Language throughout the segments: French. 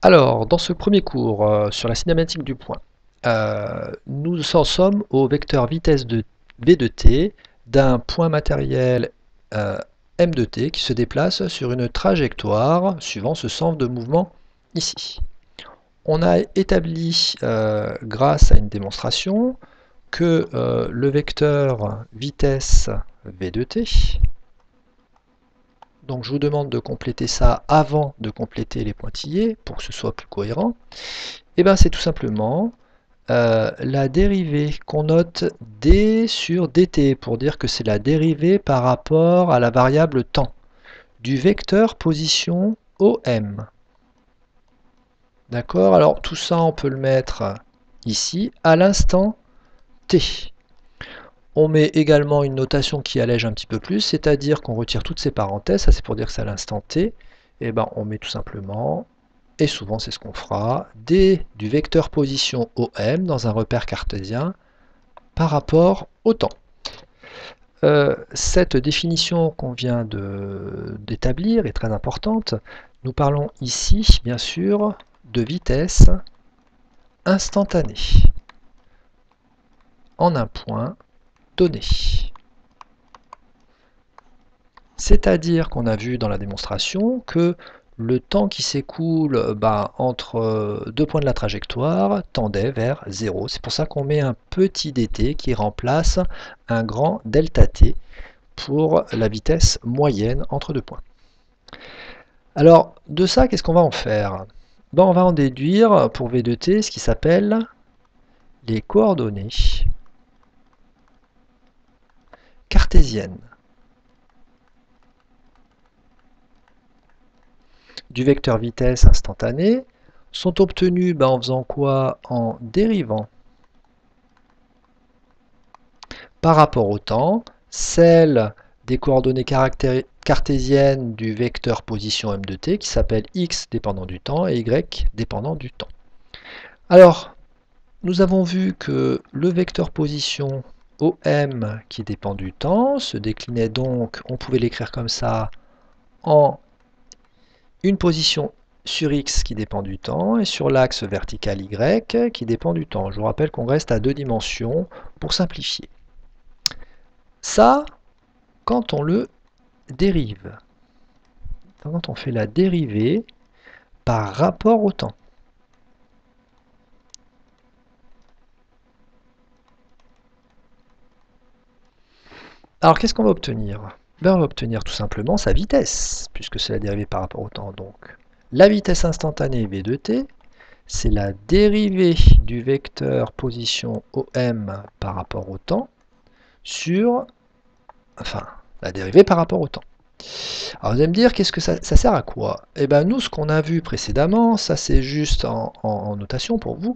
Alors, dans ce premier cours sur la cinématique du point, nous en sommes au vecteur vitesse de v de t d'un point matériel m de t qui se déplace sur une trajectoire suivant ce sens de mouvement ici. On a établi, grâce à une démonstration, que le vecteur vitesse v de t, donc je vous demande de compléter ça avant de compléter les pointillés pour que ce soit plus cohérent. Et bien c'est tout simplement la dérivée qu'on note d sur dt pour dire que c'est la dérivée par rapport à la variable temps du vecteur position OM. D'accord? Alors tout ça on peut le mettre ici à l'instant t. On met également une notation qui allège un petit peu plus, c'est-à-dire qu'on retire toutes ces parenthèses, ça c'est pour dire que c'est à l'instant t, et ben on met tout simplement, et souvent c'est ce qu'on fera, d du vecteur position OM dans un repère cartésien par rapport au temps. Cette définition qu'on vient d'établir est très importante. Nous parlons ici, bien sûr, de vitesse instantanée en un point donné. C'est-à-dire qu'on a vu dans la démonstration que le temps qui s'écoule entre deux points de la trajectoire tendait vers 0. C'est pour ça qu'on met un petit dt qui remplace un grand delta t pour la vitesse moyenne entre deux points. Alors, de ça, qu'est-ce qu'on va en faire? On va en déduire pour v de t ce qui s'appelle les coordonnées cartésiennes du vecteur vitesse instantané sont obtenues en faisant quoi? En dérivant par rapport au temps celle des coordonnées cartésiennes du vecteur position m de t qui s'appelle x dépendant du temps et y dépendant du temps. Alors, nous avons vu que le vecteur position OM qui dépend du temps se déclinait donc, on pouvait l'écrire comme ça, en une position sur x qui dépend du temps et sur l'axe vertical y qui dépend du temps. Je vous rappelle qu'on reste à deux dimensions pour simplifier. Ça, quand on le dérive, quand on fait la dérivée par rapport au temps. Alors qu'est-ce qu'on va obtenir? On va obtenir tout simplement sa vitesse, puisque c'est la dérivée par rapport au temps. Donc, la vitesse instantanée v de t, c'est la dérivée du vecteur position OM par rapport au temps sur, la dérivée par rapport au temps. Alors vous allez me dire, qu'est-ce que ça sert à quoi? Eh bien nous, ce qu'on a vu précédemment, ça c'est juste en notation pour vous,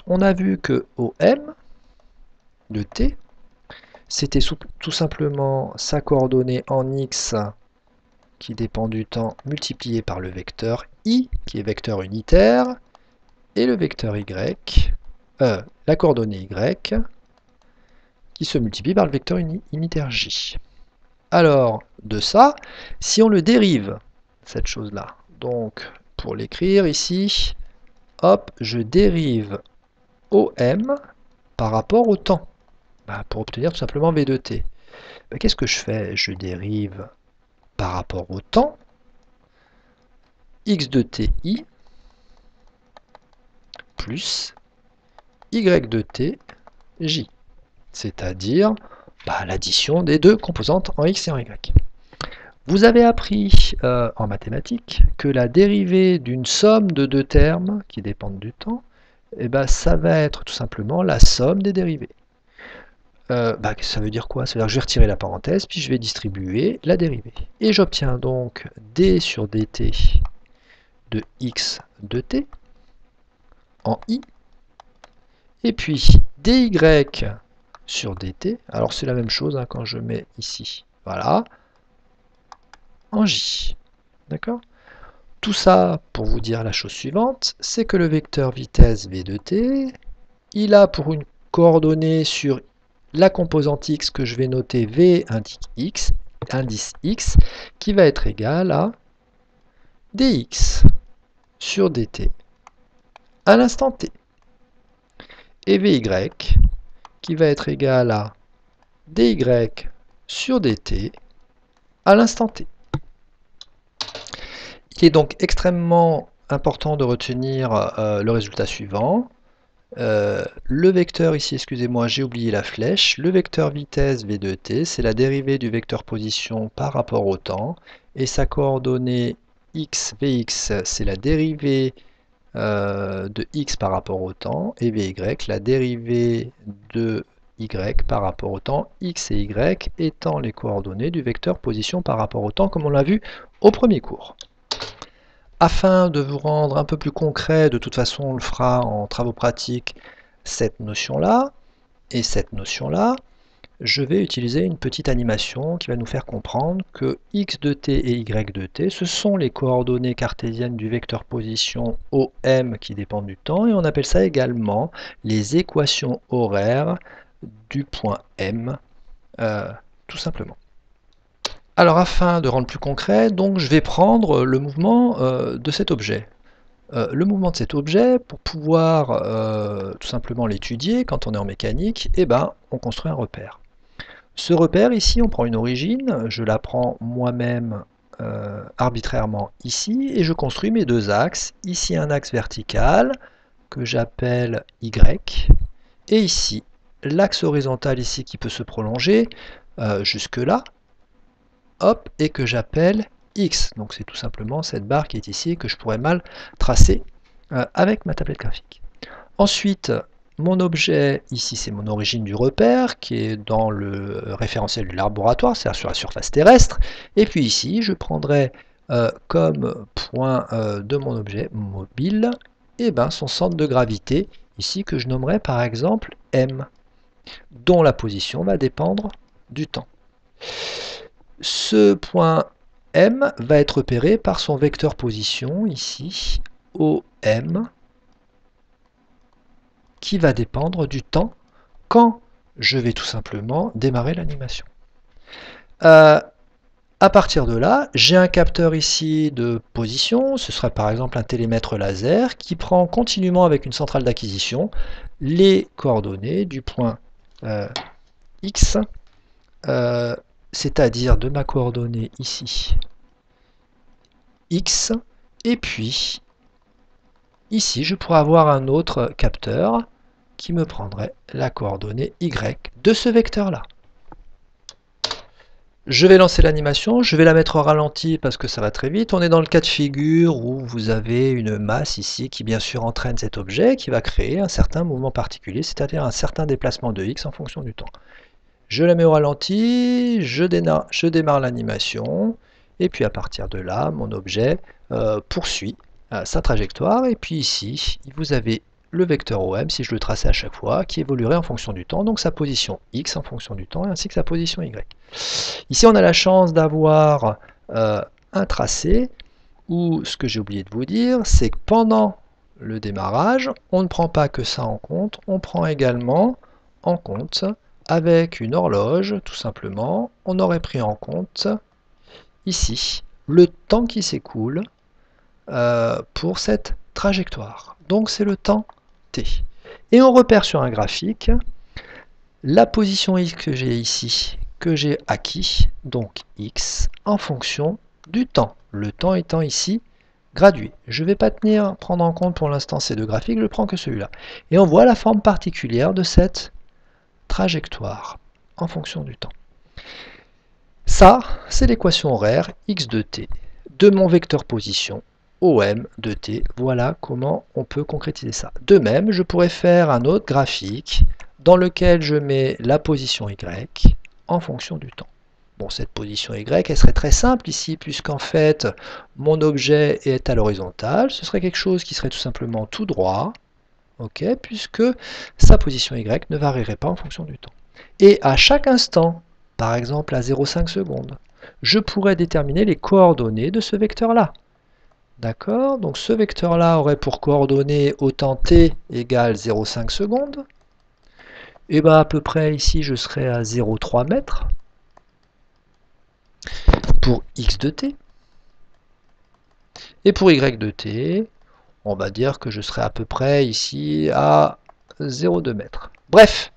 on a vu que OM de t, c'était tout simplement sa coordonnée en x qui dépend du temps multiplié par le vecteur i, qui est vecteur unitaire, et le vecteur y, la coordonnée y, qui se multiplie par le vecteur unitaire j. Alors, de ça, si on le dérive, cette chose-là, donc pour l'écrire ici, hop, je dérive OM par rapport au temps, pour obtenir tout simplement v de t. Qu'est-ce que je fais? Je dérive par rapport au temps, x de ti plus y de t j, c'est-à-dire l'addition des deux composantes en x et en y. Vous avez appris en mathématiques que la dérivée d'une somme de deux termes qui dépendent du temps, ça va être tout simplement la somme des dérivées. Ça veut dire quoi? Ça veut dire que je vais retirer la parenthèse, puis je vais distribuer la dérivée. Et j'obtiens donc d sur dt de x de t en i, et puis dy sur dt, alors c'est la même chose quand je mets ici, voilà, en j. D'accord? Tout ça pour vous dire la chose suivante, c'est que le vecteur vitesse v de t, il a pour une coordonnée sur la composante x que je vais noter v indice x, qui va être égal à dx sur dt à l'instant t. Et vy qui va être égal à dy sur dt à l'instant t. Il est donc extrêmement important de retenir le résultat suivant. Le vecteur ici, excusez-moi, j'ai oublié la flèche. Le vecteur vitesse v de t, c'est la dérivée du vecteur position par rapport au temps. Et sa coordonnée x, vx, c'est la dérivée de x par rapport au temps. Et vy, la dérivée de y par rapport au temps. X et y étant les coordonnées du vecteur position par rapport au temps, comme on l'a vu au premier cours. Afin de vous rendre un peu plus concret, de toute façon on le fera en travaux pratiques, cette notion-là et cette notion-là, je vais utiliser une petite animation qui va nous faire comprendre que x de t et y de t, ce sont les coordonnées cartésiennes du vecteur position OM qui dépendent du temps, et on appelle ça également les équations horaires du point M, tout simplement. Alors afin de rendre plus concret, donc je vais prendre le mouvement de cet objet. Le mouvement de cet objet, pour pouvoir tout simplement l'étudier quand on est en mécanique, eh ben, on construit un repère. Ce repère ici, on prend une origine, je la prends moi-même arbitrairement ici, et je construis mes deux axes. Ici un axe vertical que j'appelle Y, et ici l'axe horizontal ici qui peut se prolonger jusque là, hop, et que j'appelle X. Donc c'est tout simplement cette barre qui est ici et que je pourrais mal tracer avec ma tablette graphique. Ensuite, mon objet, ici c'est mon origine du repère qui est dans le référentiel du laboratoire, c'est-à-dire sur la surface terrestre. Et puis ici, je prendrai comme point de mon objet mobile et ben, son centre de gravité, ici que je nommerai par exemple M, dont la position va dépendre du temps. Ce point M va être repéré par son vecteur position, ici, OM, qui va dépendre du temps quand je vais tout simplement démarrer l'animation. À partir de là, j'ai un capteur ici de position, ce sera par exemple un télémètre laser qui prend continuellement avec une centrale d'acquisition les coordonnées du point X, c'est-à-dire de ma coordonnée ici X, et puis ici je pourrais avoir un autre capteur qui me prendrait la coordonnée Y de ce vecteur-là. Je vais lancer l'animation, je vais la mettre au ralenti parce que ça va très vite. On est dans le cas de figure où vous avez une masse ici qui bien sûr entraîne cet objet qui va créer un certain mouvement particulier, c'est-à-dire un certain déplacement de X en fonction du temps. Je la mets au ralenti, je démarre l'animation, et puis à partir de là, mon objet poursuit sa trajectoire, et puis ici, vous avez le vecteur OM, si je le traçais à chaque fois, qui évoluerait en fonction du temps, donc sa position X en fonction du temps, ainsi que sa position Y. Ici, on a la chance d'avoir un tracé, où ce que j'ai oublié de vous dire, c'est que pendant le démarrage, on ne prend pas que ça en compte, on prend également en compte, avec une horloge, tout simplement, on aurait pris en compte, ici, le temps qui s'écoule pour cette trajectoire. Donc c'est le temps t. Et on repère sur un graphique la position x que j'ai ici, que j'ai acquis, donc x, en fonction du temps. Le temps étant ici gradué. Je ne vais pas prendre en compte pour l'instant ces deux graphiques, je prends que celui-là. Et on voit la forme particulière de cette trajectoire en fonction du temps. Ça, c'est l'équation horaire x de t de mon vecteur position OM de t. Voilà comment on peut concrétiser ça. De même, je pourrais faire un autre graphique dans lequel je mets la position y en fonction du temps. Bon, cette position y, elle serait très simple ici, puisqu'en fait, mon objet est à l'horizontale. Ce serait quelque chose qui serait tout simplement tout droit, okay, puisque sa position y ne varierait pas en fonction du temps. Et à chaque instant, par exemple à 0,5 secondes, je pourrais déterminer les coordonnées de ce vecteur-là. D'accord? Donc ce vecteur-là aurait pour coordonnées au temps t égale 0,5 secondes. Et bien à peu près ici, je serais à 0,3 mètres pour x de t. Et pour y de t, On va dire que je serai à peu près ici à 0,2 mètres. Bref,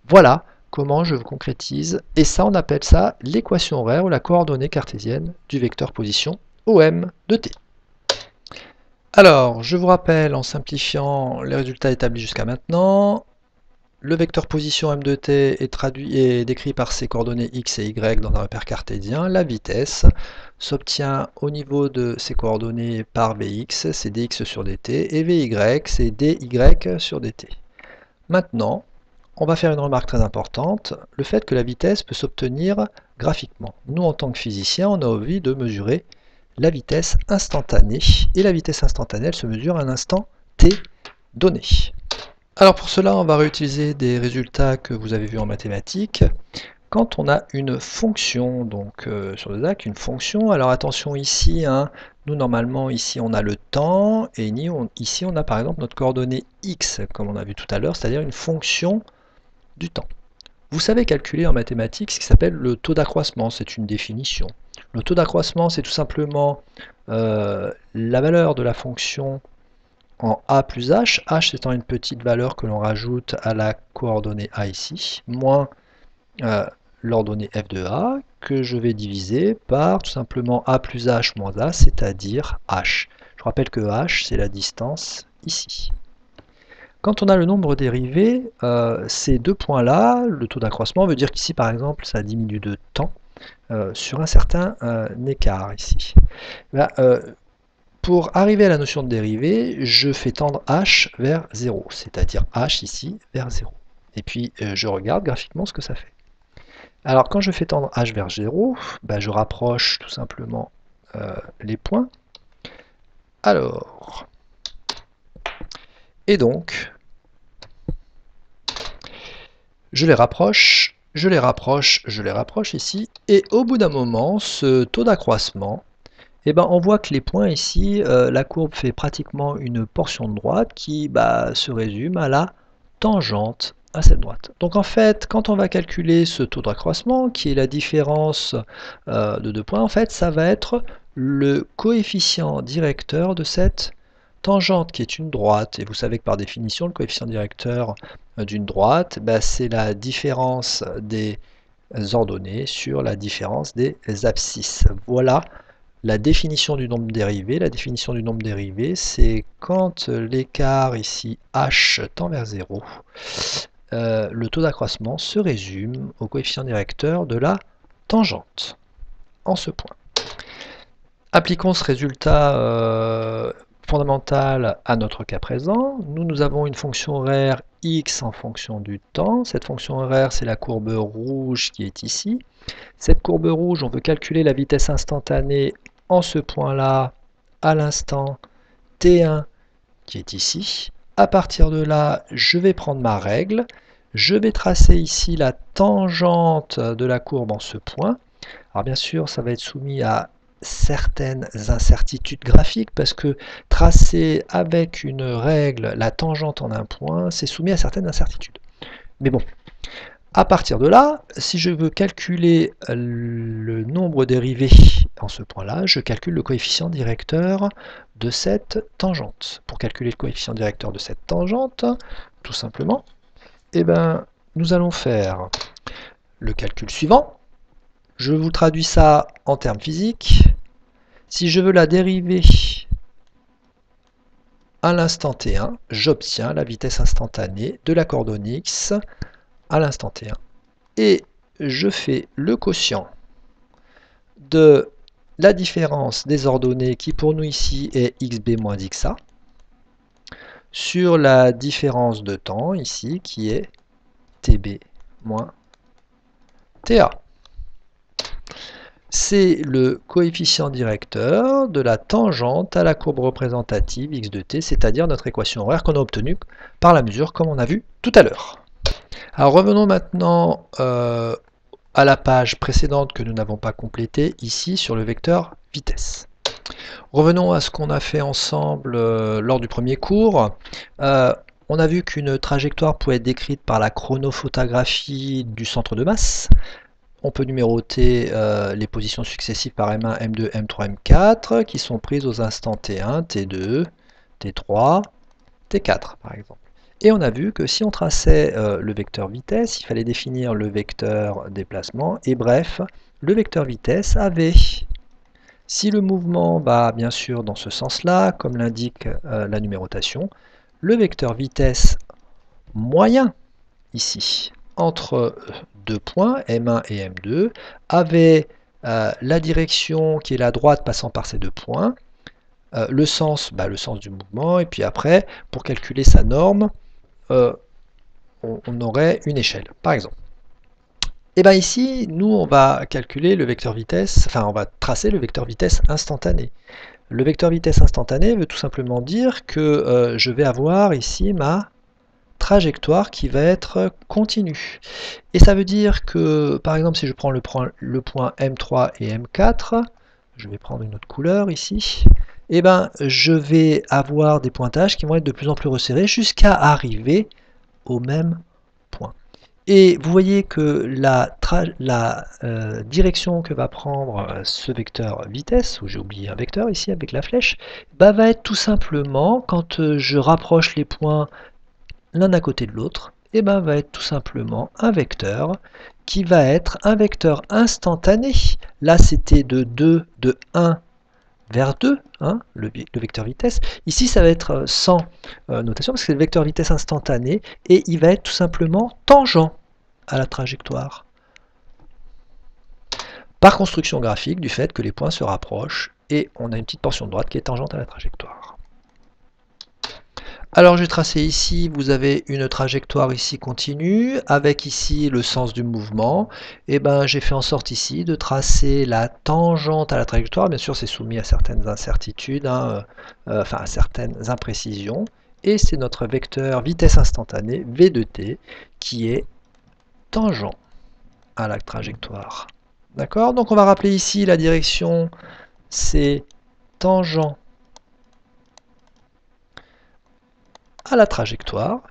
voilà comment je concrétise. Et ça, on appelle ça l'équation horaire ou la coordonnée cartésienne du vecteur position OM de t. Alors, je vous rappelle en simplifiant les résultats établis jusqu'à maintenant. Le vecteur position m de t est décrit par ses coordonnées x et y dans un repère cartésien. La vitesse s'obtient au niveau de ses coordonnées par vx, c'est dx sur dt, et vy, c'est dy sur dt. Maintenant, on va faire une remarque très importante, le fait que la vitesse peut s'obtenir graphiquement. Nous, en tant que physiciens, on a envie de mesurer la vitesse instantanée, et la vitesse instantanée, elle se mesure à un instant t donné. Alors pour cela, on va réutiliser des résultats que vous avez vus en mathématiques. Quand on a une fonction, donc sur le DAC, une fonction, alors attention ici, hein, nous normalement ici on a le temps, et ici on a par exemple notre coordonnée x, comme on a vu tout à l'heure, c'est-à-dire une fonction du temps. Vous savez calculer en mathématiques ce qui s'appelle le taux d'accroissement, c'est une définition. Le taux d'accroissement, c'est tout simplement la valeur de la fonction en a plus h, h étant une petite valeur que l'on rajoute à la coordonnée a ici, moins l'ordonnée f de a, que je vais diviser par tout simplement a plus h moins a, c'est-à-dire h. Je rappelle que h, c'est la distance ici. Quand on a le nombre dérivé, ces deux points-là, le taux d'accroissement veut dire qu'ici, par exemple, ça diminue de temps sur un certain écart ici. Là, pour arriver à la notion de dérivée, je fais tendre h vers 0, c'est-à-dire h ici vers 0. Et puis je regarde graphiquement ce que ça fait. Alors quand je fais tendre h vers 0, bah, je rapproche tout simplement les points. Alors, et donc, je les rapproche, je les rapproche, je les rapproche ici, et au bout d'un moment, ce taux d'accroissement, eh ben, on voit que les points ici, la courbe fait pratiquement une portion de droite qui se résume à la tangente à cette droite. Donc en fait, quand on va calculer ce taux d'accroissement, qui est la différence de deux points, en fait, ça va être le coefficient directeur de cette tangente qui est une droite. Et vous savez que par définition, le coefficient directeur d'une droite, c'est la différence des ordonnées sur la différence des abscisses. Voilà la définition du nombre dérivé. La définition du nombre dérivé, c'est quand l'écart ici h tend vers 0, le taux d'accroissement se résume au coefficient directeur de la tangente, en ce point. Appliquons ce résultat fondamental à notre cas présent. Nous avons une fonction horaire x en fonction du temps. Cette fonction horaire, c'est la courbe rouge qui est ici. Cette courbe rouge, on veut calculer la vitesse instantanée en ce point-là, à l'instant t1 qui est ici. À partir de là, je vais prendre ma règle. Je vais tracer ici la tangente de la courbe en ce point. Alors bien sûr, ça va être soumis à certaines incertitudes graphiques parce que tracer avec une règle la tangente en un point, c'est soumis à certaines incertitudes. Mais bon, à partir de là, si je veux calculer le nombre dérivé en ce point-là, je calcule le coefficient directeur de cette tangente. Pour calculer le coefficient directeur de cette tangente, tout simplement, nous allons faire le calcul suivant. Je vous traduis ça en termes physiques. Si je veux la dériver à l'instant t1, j'obtiens la vitesse instantanée de la coordonnée x à l'instant t1. Et je fais le quotient de la différence des ordonnées qui pour nous ici est xb moins xa sur la différence de temps ici qui est tb moins ta. C'est le coefficient directeur de la tangente à la courbe représentative x de t, c'est-à-dire notre équation horaire qu'on a obtenue par la mesure comme on a vu tout à l'heure. Alors revenons maintenant à la page précédente que nous n'avons pas complétée, ici sur le vecteur vitesse. Revenons à ce qu'on a fait ensemble lors du premier cours. On a vu qu'une trajectoire pouvait être décrite par la chronophotographie du centre de masse. On peut numéroter les positions successives par M1, M2, M3, M4 qui sont prises aux instants T1, T2, T3, T4 par exemple. Et on a vu que si on traçait le vecteur vitesse, il fallait définir le vecteur déplacement, et bref, le vecteur vitesse avait, si le mouvement va bien sûr dans ce sens-là, comme l'indique la numérotation, le vecteur vitesse moyen, ici, entre deux points, M1 et M2, avait la direction qui est la droite passant par ces deux points, le sens du mouvement, et puis après, pour calculer sa norme, on aurait une échelle, par exemple. Et bien ici, nous, on va calculer le vecteur vitesse, enfin, on va tracer le vecteur vitesse instantané. Le vecteur vitesse instantané veut tout simplement dire que je vais avoir ici ma trajectoire qui va être continue. Et ça veut dire que, par exemple, si je prends le point M3 et M4, je vais prendre une autre couleur ici, et ben, je vais avoir des pointages qui vont être de plus en plus resserrés jusqu'à arriver au même point. Et vous voyez que la direction que va prendre ce vecteur vitesse, où j'ai oublié un vecteur ici avec la flèche, va être tout simplement, quand je rapproche les points l'un à côté de l'autre, et va être tout simplement un vecteur qui va être un vecteur instantané. Là, c'était de 1 vers 2, hein, le vecteur vitesse. Ici, ça va être sans notation, parce que c'est le vecteur vitesse instantané, et il va être tout simplement tangent à la trajectoire. Par construction graphique du fait que les points se rapprochent, et on a une petite portion de droite qui est tangente à la trajectoire. Alors je vais tracer ici, vous avez une trajectoire ici continue, avec ici le sens du mouvement. Et j'ai fait en sorte ici de tracer la tangente à la trajectoire. Bien sûr, c'est soumis à certaines incertitudes, hein, enfin à certaines imprécisions. Et c'est notre vecteur vitesse instantanée, V de t, qui est tangent à la trajectoire. D'accord? Donc on va rappeler ici la direction, c'est tangent à la trajectoire.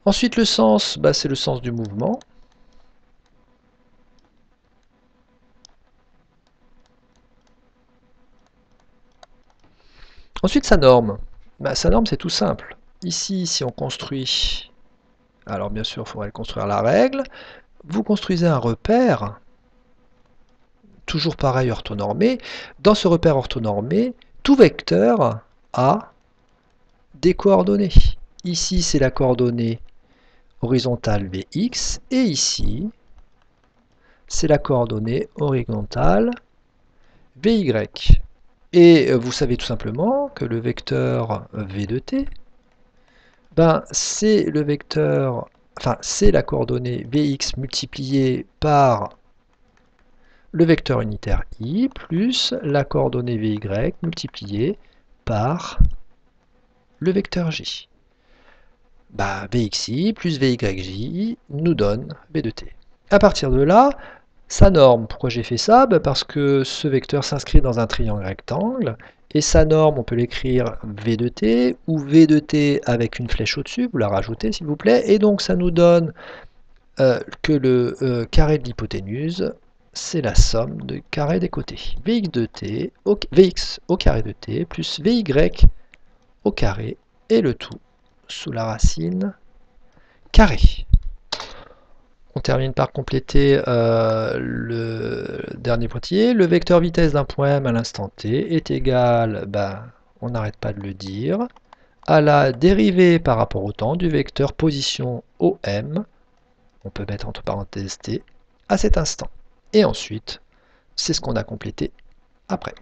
Ensuite, le sens, c'est le sens du mouvement. Ensuite, sa norme. Sa norme, c'est tout simple. Ici, si on construit, alors bien sûr, il faudrait construire la règle. Vous construisez un repère, toujours pareil, orthonormé. Dans ce repère orthonormé, tout vecteur a des coordonnées. Ici, c'est la coordonnée horizontale Vx, et ici, c'est la coordonnée horizontale Vy. Et vous savez tout simplement que le vecteur V de t, c'est le vecteur, enfin c'est la coordonnée Vx multipliée par le vecteur unitaire i plus la coordonnée Vy multipliée par le vecteur j. Vxi plus Vyj nous donne V de t. À partir de là, sa norme, pourquoi j'ai fait ça? Parce que ce vecteur s'inscrit dans un triangle rectangle, et sa norme, on peut l'écrire V de t, ou V de t avec une flèche au-dessus, vous la rajoutez s'il vous plaît, et donc ça nous donne que le carré de l'hypoténuse, c'est la somme de carré des côtés. Vx au carré de t plus Vy au carré, et le tout sous la racine carrée. On termine par compléter le dernier pointillé. Le vecteur vitesse d'un point M à l'instant t est égal, on n'arrête pas de le dire, à la dérivée par rapport au temps du vecteur position OM, on peut mettre entre parenthèses t, à cet instant. Et ensuite, c'est ce qu'on a complété après.